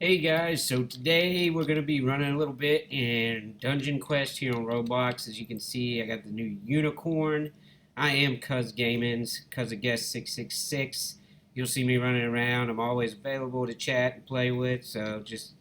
Hey guys, so today we're going to be running a little bit in Dungeon Quest here on Roblox. As you can see, I got the new unicorn. I am GAMINZ, Cuz of Guest 666. You'll see me running around. I'm always available to chat and play with, so just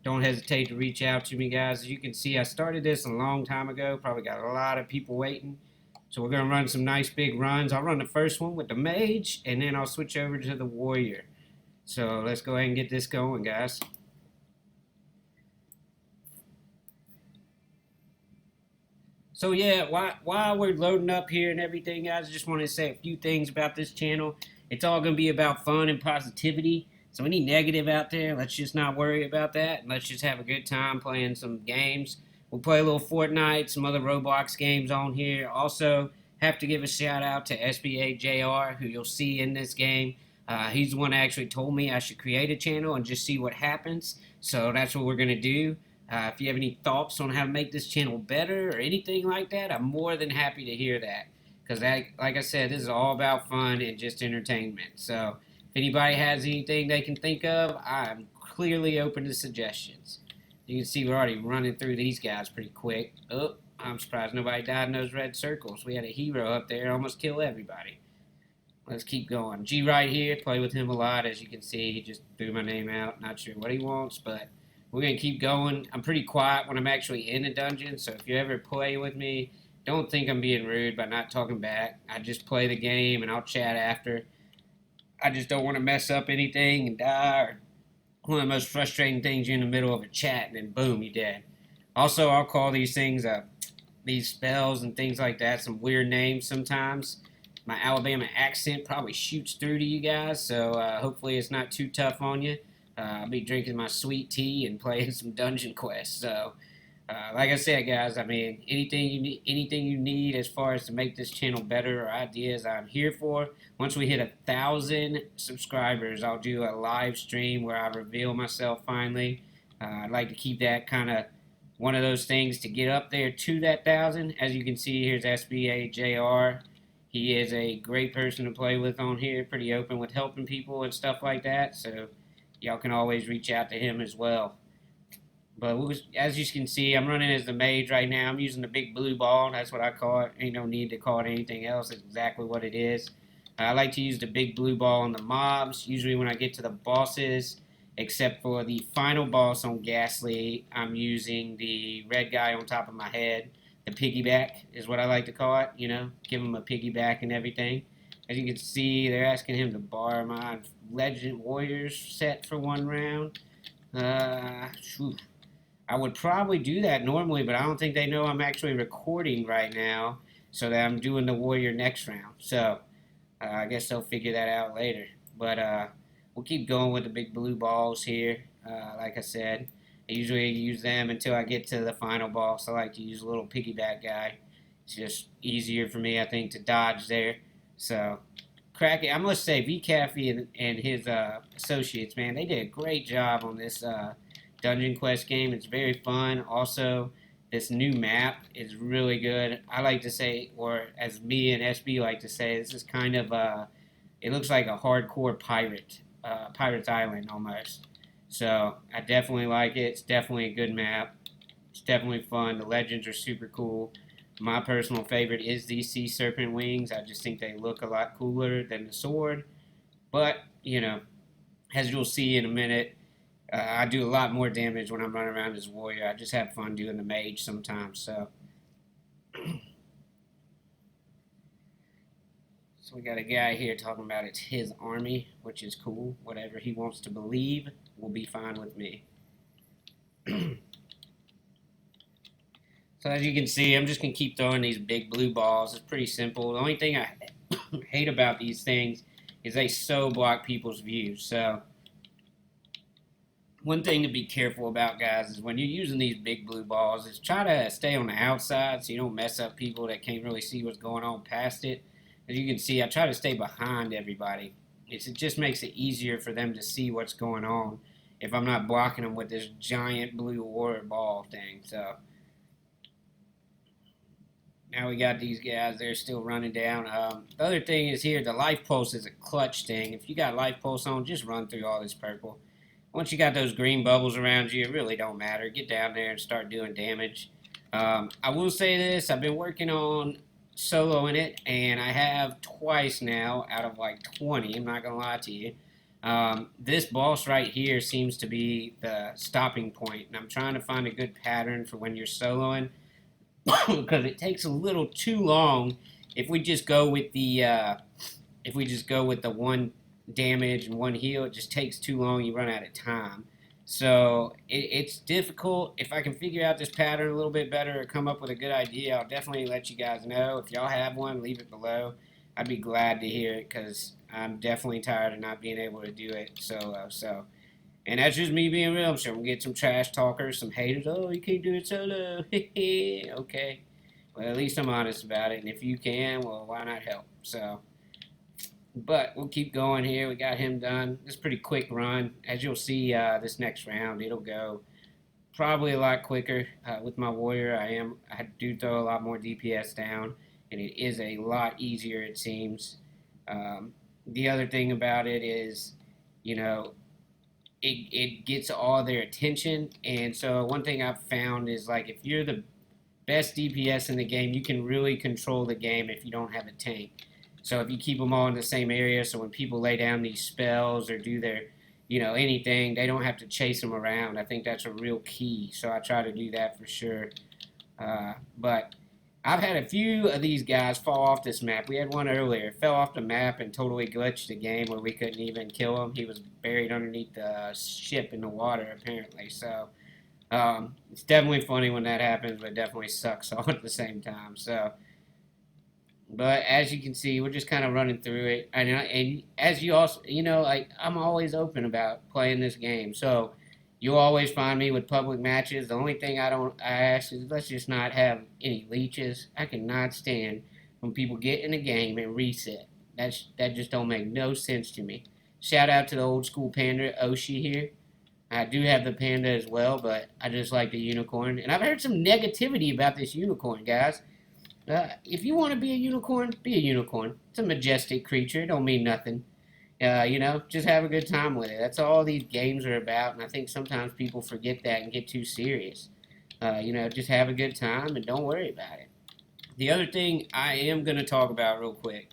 don't hesitate to reach out to me, guys. As you can see, I started this a long time ago. Probably got a lot of people waiting. So we're going to run some nice big runs. I'll run the first one with the mage, and then I'll switch over to the warrior. So let's go ahead and get this going, guys. So yeah, while we're loading up here and everything, guys, I just want to say a few things about this channel. It's all gonna be about fun and positivity. So any negative out there, let's just not worry about that. And let's just have a good time playing some games. We'll play a little Fortnite, some other Roblox games on here. Also, have to give a shout out to SBA JR, who you'll see in this game. He's the one that actually told me I should create a channel and just see what happens. So that's what we're gonna do. If you have any thoughts on how to make this channel better or anything like that, I'm more than happy to hear that. Because, like I said, this is all about fun and just entertainment. So, if anybody has anything they can think of, I'm clearly open to suggestions. You can see we're already running through these guys pretty quick. Oh, I'm surprised nobody died in those red circles. We had a hero up there almost kill everybody. Let's keep going. G right here, play with him a lot. As you can see, he just threw my name out. Not sure what he wants, but we're going to keep going. I'm pretty quiet when I'm actually in a dungeon, so if you ever play with me, don't think I'm being rude by not talking back. I just play the game and I'll chat after. I just don't want to mess up anything and die. Or one of the most frustrating things, you're in the middle of a chat and then boom, you're dead. Also, I'll call these things, these spells and things like that, some weird names sometimes. My Alabama accent probably shoots through to you guys, so hopefully it's not too tough on you. I'll be drinking my sweet tea and playing some Dungeon Quest. So, like I said, guys, I mean, anything you need as far as to make this channel better or ideas, I'm here for. Once we hit 1,000 subscribers, I'll do a live stream where I reveal myself finally. I'd like to keep that kind of one of those things to get up there to that 1,000. As you can see, here's SBA JR. He is a great person to play with on here, pretty open with helping people and stuff like that. So y'all can always reach out to him as well. But as you can see, I'm running as the mage right now. I'm using the big blue ball. That's what I call it. Ain't no need to call it anything else. It's exactly what it is. I like to use the big blue ball on the mobs. Usually when I get to the bosses, except for the final boss on Ghastly, I'm using the red guy on top of my head. The piggyback is what I like to call it. You know, give him a piggyback and everything. As you can see, they're asking him to borrow my Legend Warriors set for one round. Uh, I would probably do that normally, but I don't think they know I'm actually recording right now, so that I'm doing the Warrior next round. So I guess they'll figure that out later. But we'll keep going with the big blue balls here. Like I said, I usually use them until I get to the final boss. I like to use a little piggyback guy. It's just easier for me, I think, to dodge there. So cracking. I must say, VCaffey and his associates, man, they did a great job on this Dungeon Quest game. It's very fun. Also, this new map is really good. I like to say, or as me and SB like to say, this is kind of it looks like a hardcore Pirate's Island almost. So I definitely like it. It's definitely a good map. It's definitely fun. The legends are super cool. My personal favorite is these sea serpent wings. I just think they look a lot cooler than the sword. But, you know, as you'll see in a minute, I do a lot more damage when I'm running around as a warrior. I just have fun doing the mage sometimes. So we got a guy here talking about it's his army, which is cool. Whatever he wants to believe will be fine with me. So as you can see, I'm just going to keep throwing these big blue balls. It's pretty simple. The only thing I hate about these things is they so block people's views. So one thing to be careful about, guys, is when you're using these big blue balls, is try to stay on the outside so you don't mess up people that can't really see what's going on past it. As you can see, I try to stay behind everybody. It just makes it easier for them to see what's going on if I'm not blocking them with this giant blue water ball thing. So now we got these guys, they're still running down. The other thing is here, the life pulse is a clutch thing. If you got life pulse on, just run through all this purple. Once you got those green bubbles around you, it really don't matter. Get down there and start doing damage. I will say this: I've been working on soloing it, and I have twice now out of like 20. I'm not gonna lie to you. This boss right here seems to be the stopping point, and I'm trying to find a good pattern for when you're soloing because it takes a little too long if we just go with the one damage and one heal. It just takes too long. You run out of time. So it's difficult. If I can figure out this pattern a little bit better or come up with a good idea, I'll definitely let you guys know. If y'all have one, leave it below. I'd be glad to hear it because I'm definitely tired of not being able to do it solo. So, and that's just me being real. I'm sure we'll get some trash talkers, some haters. Oh, you can't do it solo. Okay. Well, at least I'm honest about it. And if you can, well, why not help? So, but we'll keep going here. We got him done. It's a pretty quick run. As you'll see, this next round, it'll go probably a lot quicker. With my warrior, I do throw a lot more DPS down, and it is a lot easier, it seems. The other thing about it is, you know, it gets all their attention. And so one thing I've found is, like, if you're the best DPS in the game, you can really control the game if you don't have a tank. So if you keep them all in the same area, so when people lay down these spells or do their, anything, they don't have to chase them around. I think that's a real key. So I try to do that for sure. But I've had a few of these guys fall off this map. We had one earlier. Fell off the map and totally glitched the game where we couldn't even kill him. He was buried underneath the ship in the water, apparently. So it's definitely funny when that happens, but it definitely sucks all at the same time. So, but as you can see, we're just kind of running through it. And as you also, like, I'm always open about playing this game. So you'll always find me with public matches. The only thing I ask is, let's just not have any leeches. I cannot stand when people get in a game and reset. That just don't make no sense to me. Shout out to the old school panda Oshi here. I do have the panda as well, but I just like the unicorn. And I've heard some negativity about this unicorn, guys. If you want to be a unicorn, be a unicorn. It's a majestic creature. It don't mean nothing. Just have a good time with it. That's all these games are about, and I think sometimes people forget that and get too serious. Just have a good time and don't worry about it. The other thing I am going to talk about real quick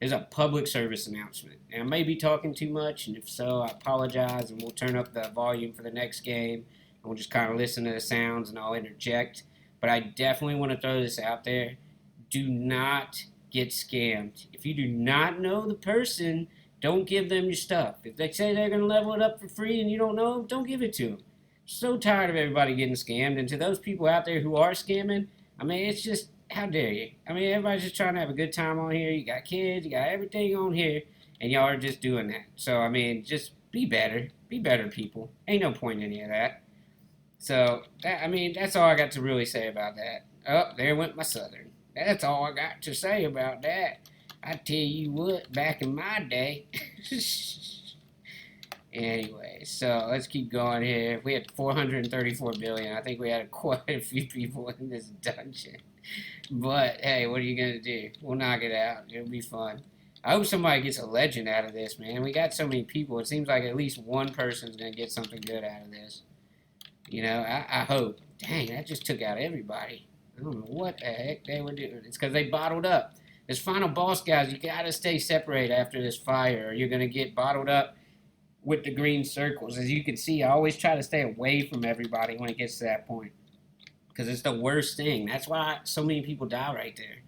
is a public service announcement. And I may be talking too much, and if so, I apologize, and we'll turn up the volume for the next game, and we'll just kind of listen to the sounds, and I'll interject. But I definitely want to throw this out there. Do not get scammed. If you do not know the person, don't give them your stuff. If they say they're going to level it up for free and you don't know them, don't give it to them. So tired of everybody getting scammed. And to those people out there who are scamming, I mean, it's just, how dare you? I mean, everybody's just trying to have a good time on here. You got kids, you got everything on here, and y'all are just doing that. So, I mean, just be better. Be better people. Ain't no point in any of that. So, that's all I got to really say about that. Oh, there went my Southern. That's all I got to say about that. I tell you what, back in my day. Anyway, so let's keep going here. We had 434 billion. I think we had quite a few people in this dungeon. But hey, what are you gonna do? We'll knock it out. It'll be fun. I hope somebody gets a legend out of this, man. We got so many people. It seems like at least one person's gonna get something good out of this. I hope. Dang, that just took out everybody. I don't know what the heck they were doing. It's because they bottled up. This final boss, guys, you gotta stay separate after this fire, or you're gonna get bottled up with the green circles. As you can see, I always try to stay away from everybody when it gets to that point, because it's the worst thing. That's why so many people die right there.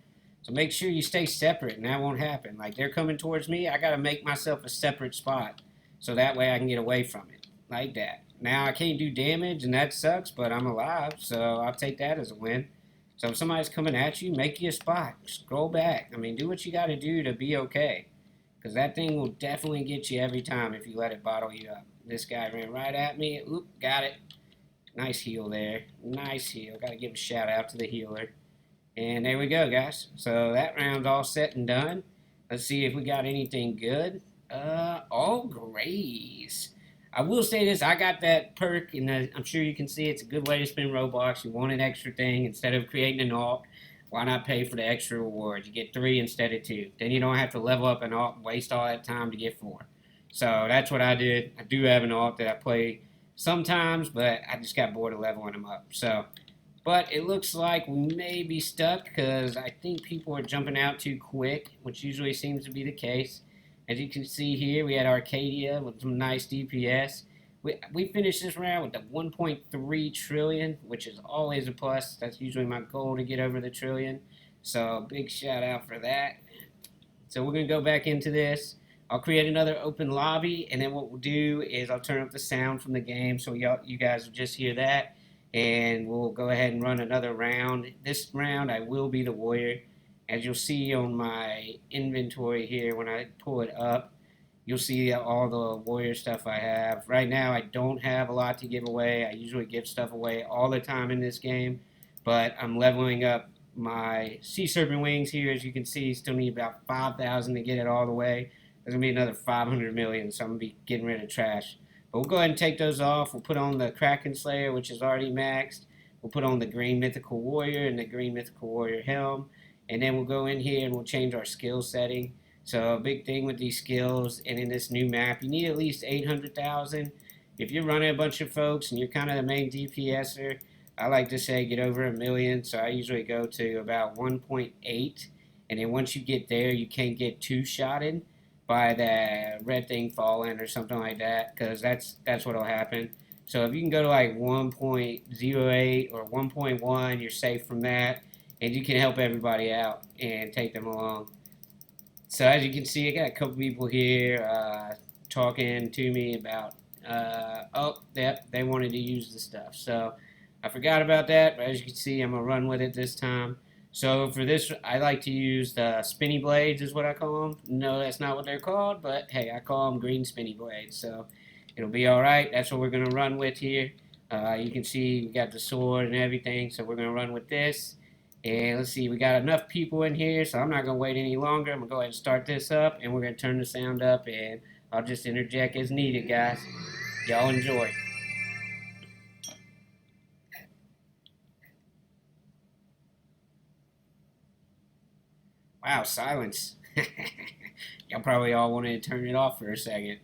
So make sure you stay separate, and that won't happen. Like, they're coming towards me, I gotta make myself a separate spot, so that way I can get away from it, like that. Now I can't do damage, and that sucks, but I'm alive, so I'll take that as a win. So if somebody's coming at you, make you a spot. Scroll back. I mean, do what you got to do to be okay. Because that thing will definitely get you every time if you let it bottle you up. This guy ran right at me. Oop, got it. Nice heal there. Nice heal. Got to give a shout out to the healer. And there we go, guys. So that round's all set and done. Let's see if we got anything good. All grays. I will say this, I got that perk, and I'm sure you can see it's a good way to spend Robux. You want an extra thing. Instead of creating an alt, why not pay for the extra rewards? You get 3 instead of 2. Then you don't have to level up an alt and waste all that time to get 4. So that's what I did. I do have an alt that I play sometimes, but I just got bored of leveling them up. So, but it looks like we may be stuck because I think people are jumping out too quick, which usually seems to be the case. As you can see here, we had Arcadia with some nice DPS. We finished this round with the 1.3 trillion, which is always a plus. That's usually my goal to get over the trillion. So big shout out for that. So we're going to go back into this. I'll create another open lobby, and then what we'll do is I'll turn up the sound from the game so you guys will just hear that, and we'll go ahead and run another round. This round I will be the warrior. As you'll see on my inventory here, when I pull it up, you'll see all the warrior stuff I have. Right now I don't have a lot to give away. I usually give stuff away all the time in this game, but I'm leveling up my sea serpent wings here. As you can see, still need about 5,000 to get it all the way. There's going to be another 500 million, so I'm going to be getting rid of trash. But we'll go ahead and take those off. We'll put on the Kraken Slayer, which is already maxed. We'll put on the Green Mythical Warrior and the Green Mythical Warrior Helm. And then we'll go in here and we'll change our skill setting. So a big thing with these skills and in this new map, you need at least 800,000. If you're running a bunch of folks and you're kind of the main DPSer, I like to say get over 1 million. So I usually go to about 1.8. And then once you get there, you can't get two-shotted by that red thing falling or something like that, because that's what'll happen. So if you can go to like 1.08 or 1.1, you're safe from that, and you can help everybody out and take them along. So as you can see, I got a couple people here talking to me about, oh, yep, they wanted to use the stuff. So I forgot about that, but as you can see, I'm going to run with it this time. So for this, I like to use the spinny blades is what I call them. No, that's not what they're called, but hey, I call them green spinny blades. So it'll be all right. That's what we're going to run with here. You can see we got the sword and everything, so we're going to run with this. And let's see, we got enough people in here, so I'm not going to wait any longer. I'm going to go ahead and start this up, and we're going to turn the sound up, and I'll just interject as needed, guys. Y'all enjoy. Wow, silence. Y'all probably all wanted to turn it off for a second.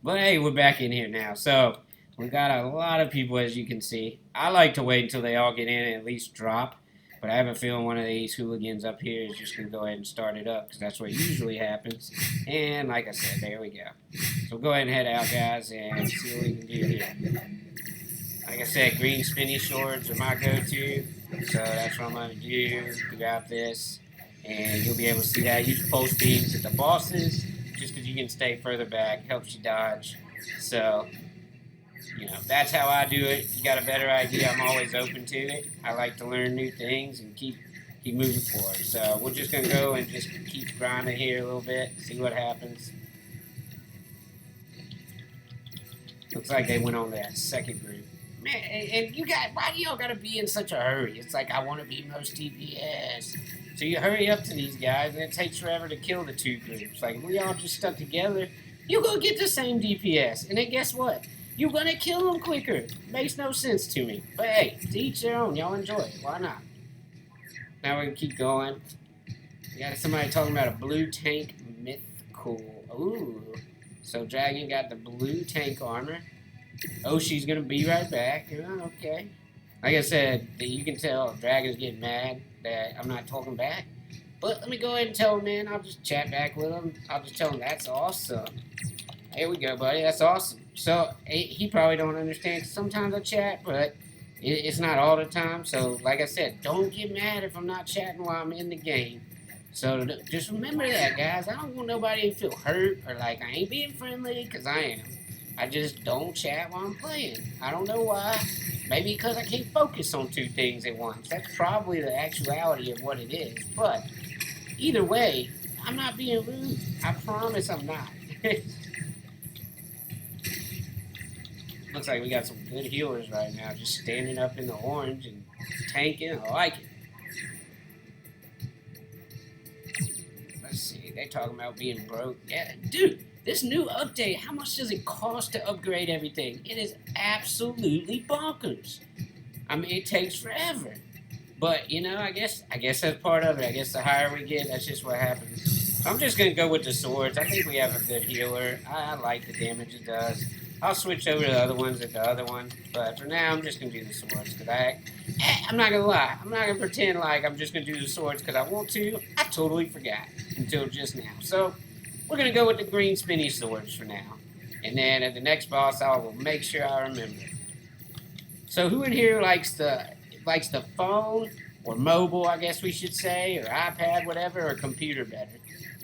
But hey, we're back in here now. So we got a lot of people, as you can see. I like to wait until they all get in and at least drop. But I have a feeling one of these hooligans up here is just going to go ahead and start it up, because that's what usually happens. And like I said, there we go. So we'll go ahead and head out, guys, and see what we can do here. Like I said, green spinny swords are my go-to. So that's what I'm going to do throughout this. And you'll be able to see that. Use pulse beams at the bosses, just because you can stay further back. Helps you dodge. So, you know, that's how I do it. You got a better idea, I'm always open to it. I like to learn new things and keep moving forward. So we're just going to go and just keep grinding here a little bit, see what happens. Looks like they went on that second group. Man, and you guys, why do y'all gotta be in such a hurry? It's like, I want to be most DPS. So you hurry up to these guys, and it takes forever to kill the two groups. Like, if we all just stuck together, you go get the same DPS. And then guess what? You're gonna kill them quicker. Makes no sense to me. But hey, to each their own. Y'all enjoy it. Why not? Now we're gonna keep going. We got somebody talking about a blue tank mythical. Ooh. So Dragon got the blue tank armor. Oh, she's gonna be right back. Oh, okay. Like I said, you can tell Dragon's getting mad that I'm not talking back. But let me go ahead and tell him, man. I'll just chat back with him. I'll just tell him that's awesome. Here we go, buddy. That's awesome. So he probably don't understand. Sometimes I chat, but it's not all the time. So like I said, don't get mad if I'm not chatting while I'm in the game. So just remember that, guys. I don't want nobody to feel hurt or like I ain't being friendly, because I am. I just don't chat while I'm playing. I don't know why. Maybe because I can't focus on two things at once. That's probably the actuality of what it is. But either way, I'm not being rude. I promise I'm not. Looks like we got some good healers right now, just standing up in the orange and tanking. I like it. Let's see, they talking about being broke. Yeah, dude, this new update, how much does it cost to upgrade everything? It is absolutely bonkers. I mean, it takes forever. But, you know, I guess that's part of it. I guess the higher we get, that's just what happens. I'm just going to go with the swords. I think we have a good healer. I like the damage it does. I'll switch over to the other ones at the other one. But for now, I'm just going to do the swords. Because I'm not going to lie. I'm not going to pretend like I'm just going to do the swords because I want to. I totally forgot until just now. So we're going to go with the green spinny swords for now. And then at the next boss, I will make sure I remember. So who in here likes the phone or mobile, I guess we should say, or iPad, whatever, or computer better?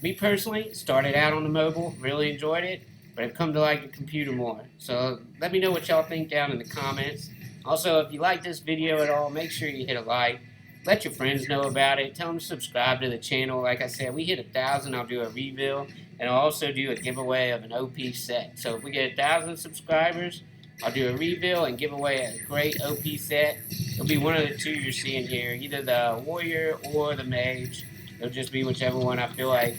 Me personally, started out on the mobile, really enjoyed it, but I've come to like the computer more. So let me know what y'all think down in the comments. Also, if you like this video at all, make sure you hit a like. Let your friends know about it. Tell them to subscribe to the channel. Like I said, we hit 1,000, I'll do a reveal, and I'll also do a giveaway of an OP set. So if we get 1,000 subscribers, I'll do a reveal and give away a great OP set. It'll be one of the two you're seeing here, either the warrior or the mage. It'll just be whichever one I feel like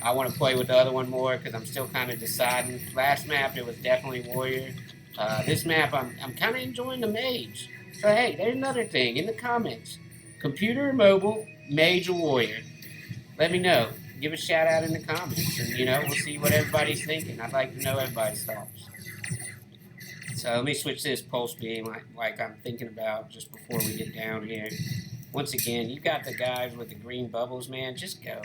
I want to play with the other one more because I'm still kind of deciding. Last map, it was definitely warrior. This map, I'm kind of enjoying the mage. So hey, there's another thing in the comments. Computer or mobile, mage or warrior. Let me know. Give a shout out in the comments and, we'll see what everybody's thinking. I'd like to know everybody's thoughts. So let me switch this pulse beam like I'm thinking about just before we get down here. Once again, you got the guys with the green bubbles, man. Just go.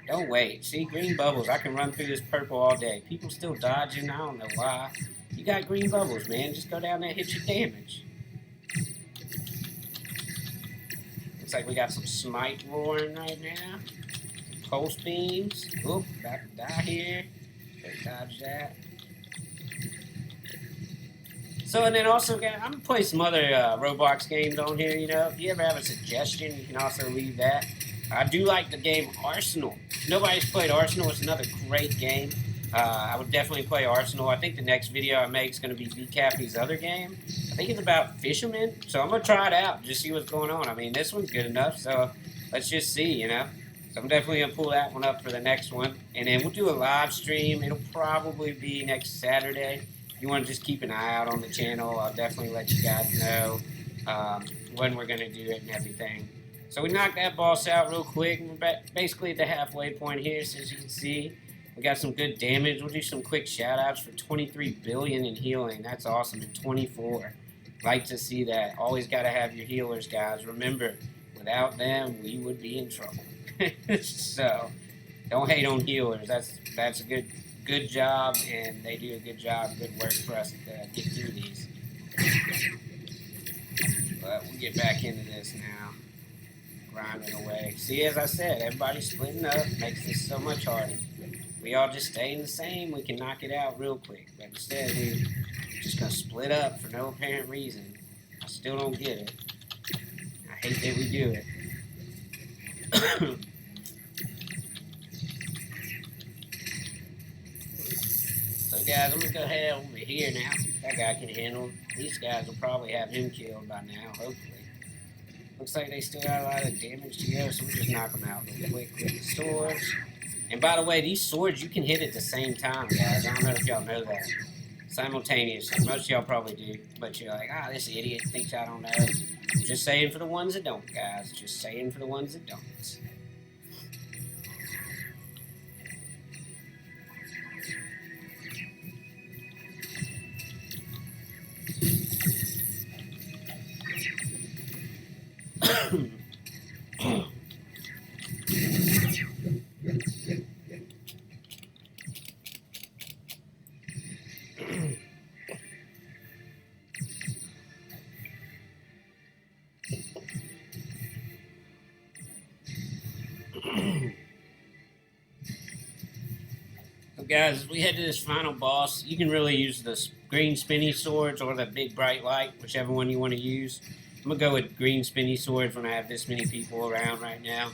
Don't wait. See, green bubbles. I can run through this purple all day. People still dodging. I don't know why. You got green bubbles, man. Just go down there and hit your damage. Looks like we got some smite roaring right now. Pulse beams. Oop, about to die here. Better dodge that. So, and then also, I'm going to play some other Roblox games on here, If you ever have a suggestion, you can also leave that. I do like the game Arsenal. If nobody's played Arsenal, it's another great game. I would definitely play Arsenal. I think the next video I make is going to be VCappy's other game. I think it's about fishermen, so I'm going to try it out, just see what's going on. I mean, this one's good enough, so let's just see, So I'm definitely going to pull that one up for the next one. And then we'll do a live stream. It'll probably be next Saturday. If you want to just keep an eye out on the channel, I'll definitely let you guys know when we're going to do it and everything. So we knocked that boss out real quick. We're basically at the halfway point here, so as you can see. We got some good damage. We'll do some quick shout-outs for 23 billion in healing. That's awesome. And 24. Like to see that. Always got to have your healers, guys. Remember, without them, we would be in trouble. So, don't hate on healers. That's a good job, and they do a good job, good work for us to get through these. But we'll get back into this now. Grinding away. See, as I said, everybody splitting up makes this so much harder. We all just staying the same, we can knock it out real quick. But instead, we're just going to split up for no apparent reason. I still don't get it. I hate that we do it. So guys, I'm going to go ahead over here now. That guy can handle. These guys will probably have him killed by now, hopefully. Looks like they still got a lot of damage to go, so we'll just knock them out real quick with the swords. And by the way, these swords you can hit at the same time, guys. I don't know if y'all know that. Simultaneously. Most of y'all probably do. But you're like, this idiot thinks I don't know. Just saying for the ones that don't, guys. Just saying for the ones that don't. So guys, as we head to this final boss, you can really use the green spinny swords or the big bright light, whichever one you want to use. I'm going to go with green spinny swords when I have this many people around right now.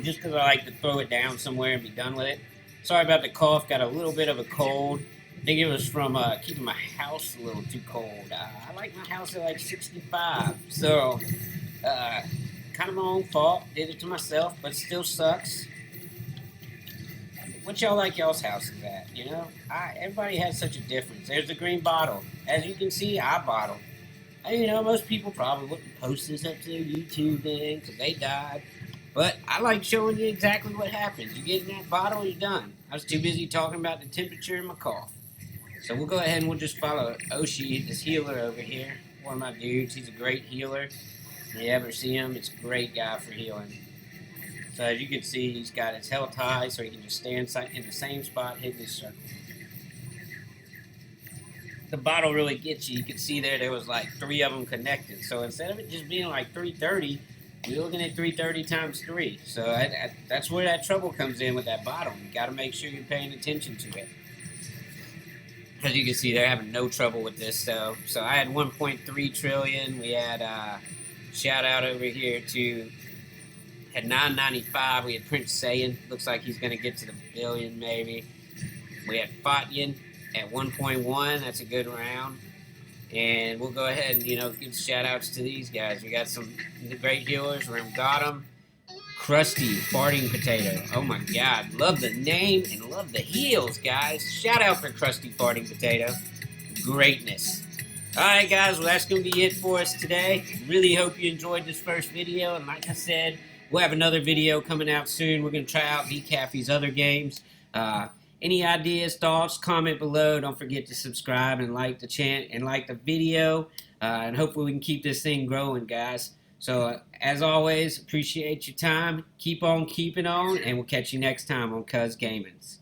Just because I like to throw it down somewhere and be done with it. Sorry about the cough, got a little bit of a cold. I think it was from keeping my house a little too cold. I like my house at like 65, so kind of my own fault. Did it to myself, but still sucks. What y'all like y'all's houses at, everybody has such a difference. There's the green bottle. As you can see, I bottled. Most people probably wouldn't post this up to their YouTube thing because they died. But I like showing you exactly what happens. You get in that bottle, you're done. I was too busy talking about the temperature in my cough. So we'll go ahead and we'll just follow Oshi, this healer over here. One of my dudes. He's a great healer. If you ever see him, it's a great guy for healing. So as you can see, he's got his health high, so he can just stand in the same spot, hitting his circle. The bottle really gets you. You can see there was like 3 of them connected. So instead of it just being like 330, you're looking at 330 times 3. So that's where that trouble comes in with that bottle. You got to make sure you're paying attention to it. As you can see, they're having no trouble with this. So I had 1.3 trillion. We had shout out over here to had 995. We had Prince Saiyan. Looks like he's going to get to the billion maybe. We had Fatyan at 1.1. That's a good round. And we'll go ahead and, give shout outs to these guys. We got some great healers. Ramgadam, Krusty, Farting Potato. Oh my God. Love the name and love the heals, guys. Shout out for Krusty Farting Potato. Greatness. Alright, guys. Well, that's going to be it for us today. Really hope you enjoyed this first video. And like I said, we'll have another video coming out soon. We're going to try out VCaffey's other games. Any ideas, thoughts, comment below. Don't forget to subscribe and like the channel and like the video. And hopefully we can keep this thing growing, guys. So, as always, appreciate your time. Keep on keeping on, and we'll catch you next time on GAMINZ.